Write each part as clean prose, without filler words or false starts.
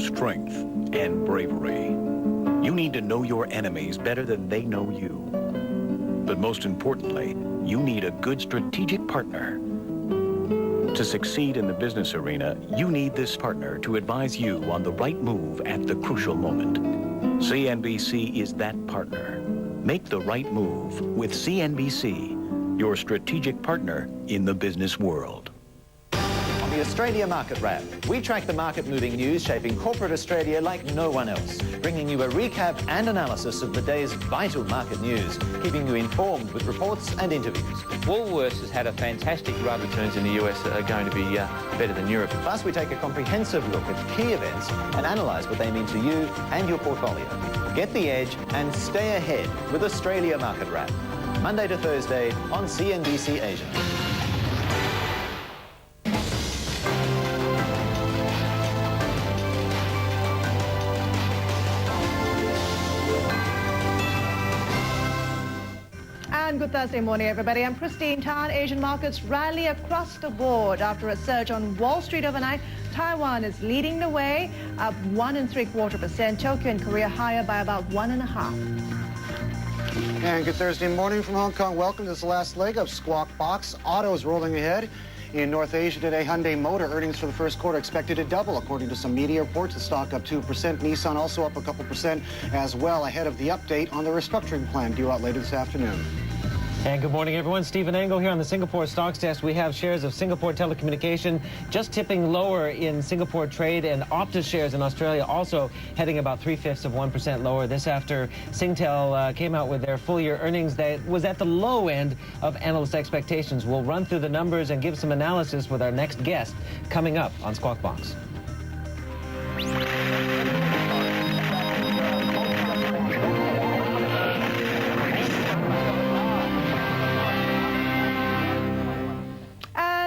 strength and bravery. You need to know your enemies better than they know you. But most importantly, you need a good strategic partner. To succeed in the business arena, you need this partner to advise you on the right move at the crucial moment. CNBC is that partner. Make the right move with CNBC, your strategic partner in the business world. On the Australia Market Wrap, we track the market-moving news shaping corporate Australia like no one else, bringing you a recap and analysis of the day's vital market news, keeping you informed with reports and interviews. Woolworths has had a fantastic run. Returns in the US are going to be better than Europe. Plus, we take a comprehensive look at key events and analyse what they mean to you and your portfolio. Get the edge and stay ahead with Australia Market Wrap, Monday to Thursday on CNBC Asia. And good Thursday morning, everybody. I'm Christine Tan. Asian markets rally across the board after a surge on Wall Street overnight. Taiwan is leading the way, up 1 3/4%. Tokyo and Korea higher by about 1.5%. And good Thursday morning from Hong Kong. Welcome to this last leg of SQUAWK Box. Autos rolling ahead. In North Asia today, Hyundai Motor earnings for the first quarter expected to double, according to some media reports. The stock up 2%. Nissan also up a couple percent as well, ahead of the update on the restructuring plan due out later this afternoon. And good morning, everyone. Stephen Engel here on the Singapore Stocks Desk. We have shares of Singapore Telecommunication just tipping lower in Singapore trade, and Optus shares in Australia also heading about 0.75% lower. This after SingTel came out with their full-year earnings that was at the low end of analyst expectations. We'll run through the numbers and give some analysis with our next guest coming up on SQUAWK Box.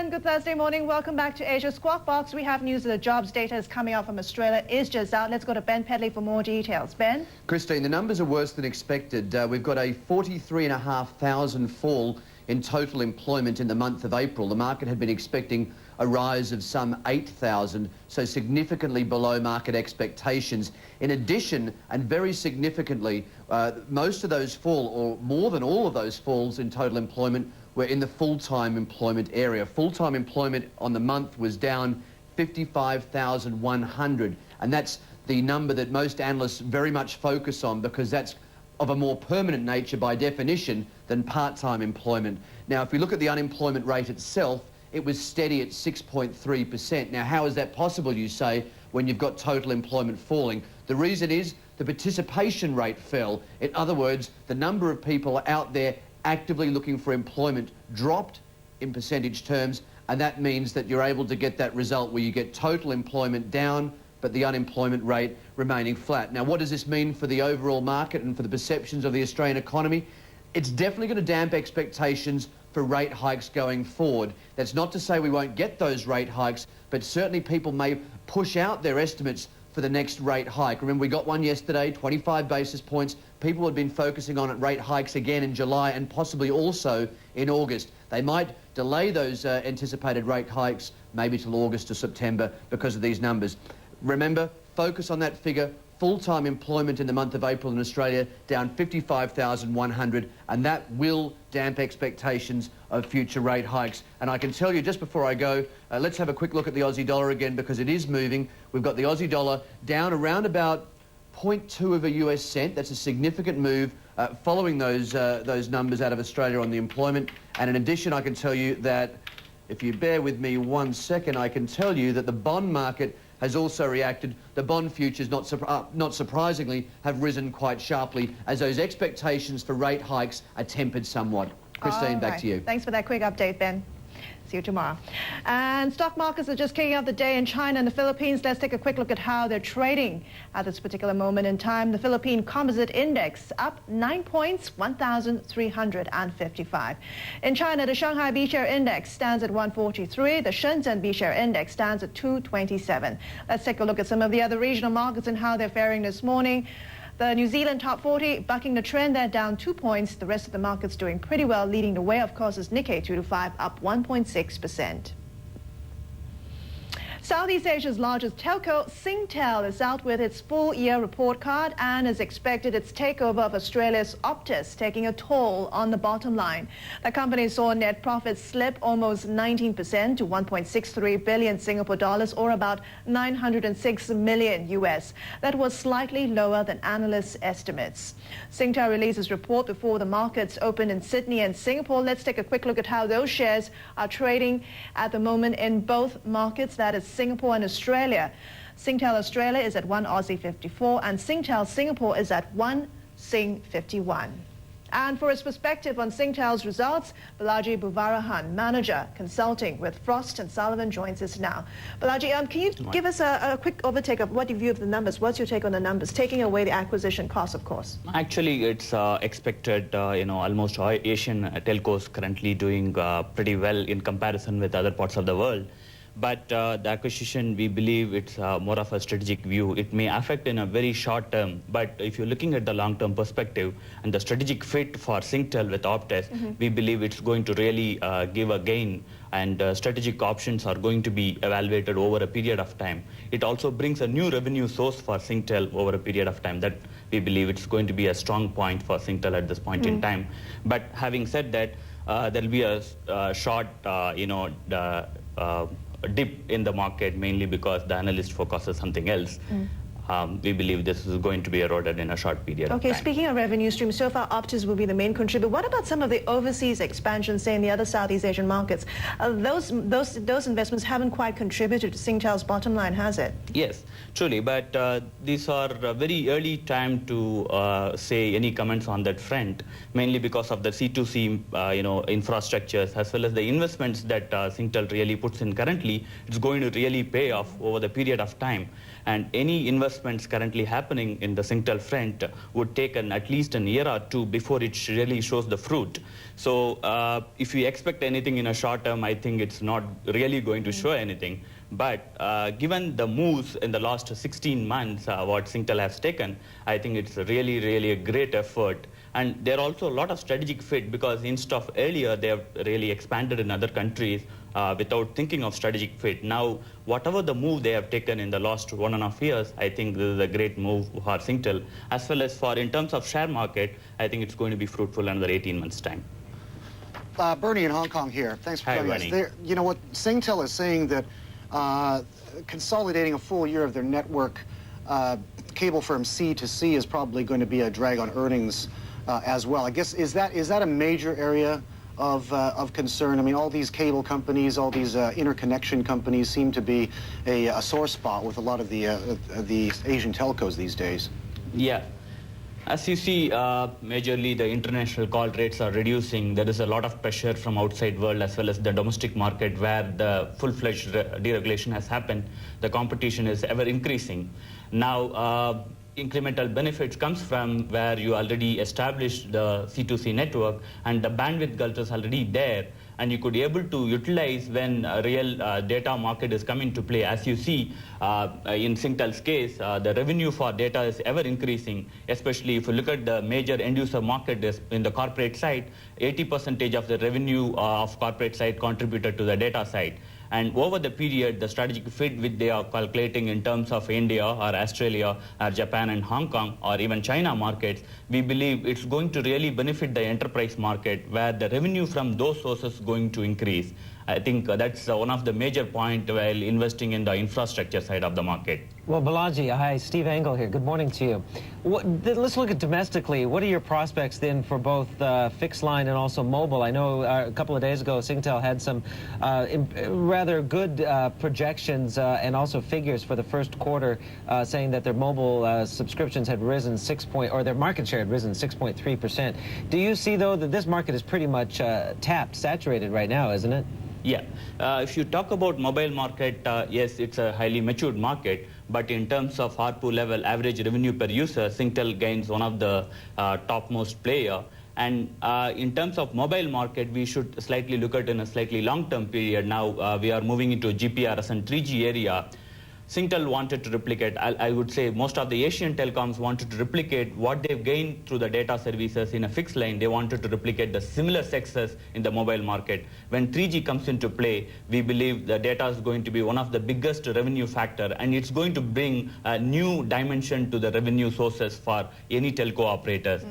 Good Thursday morning. Welcome back to Asia SQUAWK Box. We have news that the jobs data is coming out from Australia is just out. Let's go to Ben Pedley for more details. Ben? Christine, the numbers are worse than expected. We've got a 43,500 fall in total employment in the month of April. The market had been expecting a rise of some 8,000, so significantly below market expectations. In addition, and very significantly, most of those fall, or more than all of those falls in total employment, were in the full-time employment area. Full-time employment on the month was down 55,100, and that's the number that most analysts very much focus on because that's of a more permanent nature by definition than part-time employment. Now, if we look at the unemployment rate itself, it was steady at 6.3%. Now, how is that possible, you say, when you've got total employment falling? The reason is the participation rate fell. In other words, the number of people out there actively looking for employment dropped in percentage terms, and that means that you're able to get that result where you get total employment down but the unemployment rate remaining flat. Now, what does this mean for the overall market and for the perceptions of the Australian economy? It's definitely going to damp expectations for rate hikes going forward. That's not to say we won't get those rate hikes, but certainly people may push out their estimates for the next rate hike. Remember, we got one yesterday, 25 basis points. People had been focusing on rate hikes again in July and possibly also in August. They might delay those anticipated rate hikes maybe till August or September because of these numbers. Remember, focus on that figure. Full-time employment in the month of April in Australia down 55,100, and that will damp expectations of future rate hikes. And I can tell you just before I go, let's have a quick look at the Aussie dollar again because it is moving. We've got the Aussie dollar down around about 0.2 of a US cent. That's a significant move following those numbers out of Australia on the employment. And in addition, I can tell you that, if you bear with me 1 second, I can tell you that the bond market has also reacted. The bond futures, not surprisingly, have risen quite sharply as those expectations for rate hikes are tempered somewhat. Christine, back to you. Thanks for that quick update, Ben. See you tomorrow. And stock markets are just kicking off the day in China and the Philippines. Let's take a quick look at how they're trading at this particular moment in time. The Philippine Composite Index up 9 points, 1,355. In China, the Shanghai B-Share Index stands at 143. The Shenzhen B-Share Index stands at 227. Let's take a look at some of the other regional markets and how they're faring this morning. The New Zealand top 40 bucking the trend. They're down 2 points. The rest of the market's doing pretty well. Leading the way, of course, is Nikkei 225 up 1.6%. Southeast Asia's largest telco, SingTel, is out with its full-year report card and is expected its takeover of Australia's Optus taking a toll on the bottom line. The company saw net profits slip almost 19% to 1.63 billion Singapore dollars, or about 906 million US. That was slightly lower than analysts' estimates. SingTel released its report before the markets opened in Sydney and Singapore. Let's take a quick look at how those shares are trading at the moment in both markets, that is Singapore and Australia. SingTel Australia is at 1 Aussie 54 and SingTel Singapore is at 1 Sing 51. And for his perspective on SingTel's results, Balaji Buvarahan, manager consulting with Frost & Sullivan, joins us now. Balaji, can you give us a quick overtake of what you view of the numbers? What's your take on the numbers, taking away the acquisition cost, of course? Actually, it's expected, almost all Asian telcos currently doing pretty well in comparison with other parts of the world. But the acquisition, we believe it's more of a strategic view. It may affect in a very short term, but if you're looking at the long-term perspective and the strategic fit for SingTel with Optus, we believe it's going to really give a gain, and strategic options are going to be evaluated over a period of time. It also brings a new revenue source for SingTel over a period of time. That we believe it's going to be a strong point for SingTel at this point in time. But having said that, there'll be a short, dip in the market, mainly because the analyst focuses something else. We believe this is going to be eroded in a short period of time. Speaking of revenue streams, so far Optus will be the main contributor. What about some of the overseas expansions, say in the other Southeast Asian markets? Those investments haven't quite contributed to SingTel's bottom line, has it? Yes, truly, but these are very early time to say any comments on that front, mainly because of the C2C, infrastructures, as well as the investments that SingTel really puts in currently. It's going to really pay off over the period of time. And any investments currently happening in the SingTel front would take at least a year or two before it really shows the fruit. So if you expect anything in a short term, I think it's not really going to show anything. But given the moves in the last 16 months, what SingTel has taken, I think it's really, really a great effort. And there are also a lot of strategic fit, because instead of earlier, they have really expanded in other countries without thinking of strategic fit. Now, whatever the move they have taken in the last 1.5 years, I think this is a great move for SingTel. As well as in terms of share market, I think it's going to be fruitful in another 18 months' time. Bernie in Hong Kong here. Thanks for joining us. You know what, SingTel is saying that consolidating a full year of their network cable firm C2C is probably going to be a drag on earnings as well. I guess, is that a major area of concern? I mean, all these cable companies, all these interconnection companies seem to be a sore spot with a lot of the Asian telcos these days. Yeah. As you see, majorly the international call rates are reducing. There is a lot of pressure from outside world as well as the domestic market, where the full-fledged deregulation has happened. The competition is ever increasing. Now, incremental benefits comes from where you already established the C2C network and the bandwidth gulf is already there, and you could be able to utilize when a real data market is coming to play. As you see, in SingTel's case, the revenue for data is ever increasing, especially if you look at the major end-user market is in the corporate side. 80% of the revenue of corporate side contributed to the data side. And over the period, the strategic fit which they are calculating in terms of India or Australia or Japan and Hong Kong or even China markets, we believe it's going to really benefit the enterprise market, where the revenue from those sources is going to increase. I think that's one of the major points while investing in the infrastructure side of the market. Well, Balaji, hi, Steve Engel here. Good morning to you. Let's look at domestically. What are your prospects then for both fixed line and also mobile? I know a couple of days ago, SingTel had some rather good projections and also figures for the first quarter, saying that their mobile subscriptions had risen their market share had risen 6.3%. Do you see, though, that this market is pretty much tapped, saturated right now, isn't it? Yeah. If you talk about mobile market, yes, it's a highly matured market. But in terms of ARPU level, average revenue per user, SingTel gains one of the topmost player. And in terms of mobile market, we should slightly look at in a slightly long-term period. Now we are moving into GPRS and 3G area. SingTel wanted to replicate, I would say most of the Asian telecoms wanted to replicate what they've gained through the data services in a fixed line. They wanted to replicate the similar success in the mobile market. When 3G comes into play, we believe the data is going to be one of the biggest revenue factor, and it's going to bring a new dimension to the revenue sources for any telco operators.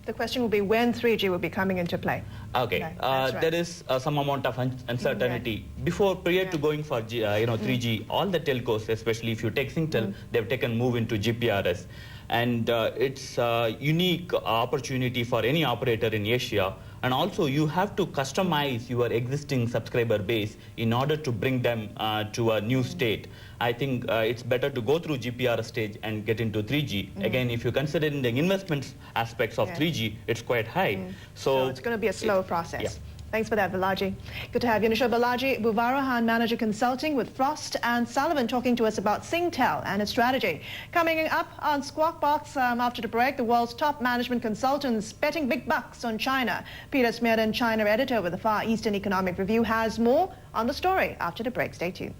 The question will be when 3G will be coming into play. Okay, right. there is some amount of uncertainty. Prior to going for 3G, all the telcos, especially if you take SingTel, they've taken move into GPRS. And it's a unique opportunity for any operator in Asia. And also, you have to customize your existing subscriber base in order to bring them to a new state. I think it's better to go through GPRS stage and get into 3G. Again, if you consider in the investment aspects of 3G, it's quite high. So it's going to be a slow process. Yeah. Thanks for that, Balaji. Good to have you on the show, Balaji Buvarahan, Manager Consulting with Frost & Sullivan, talking to us about SingTel and its strategy. Coming up on Squawk Box after the break, the world's top management consultants betting big bucks on China. Peter Smearden, China editor with the Far Eastern Economic Review, has more on the story after the break. Stay tuned.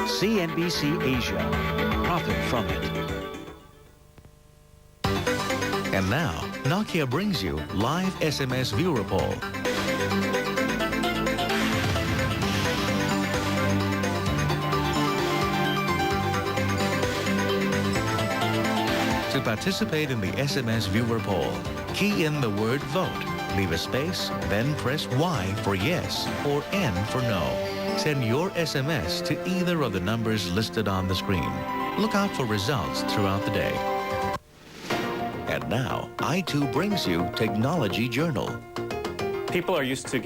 CNBC Asia. Profit from it. And now, Nokia brings you live SMS viewer poll. To participate in the SMS viewer poll, key in the word vote, leave a space, then press Y for yes or N for no. Send your SMS to either of the numbers listed on the screen. Look out for results throughout the day. And now, i2 brings you Technology Journal. People are used to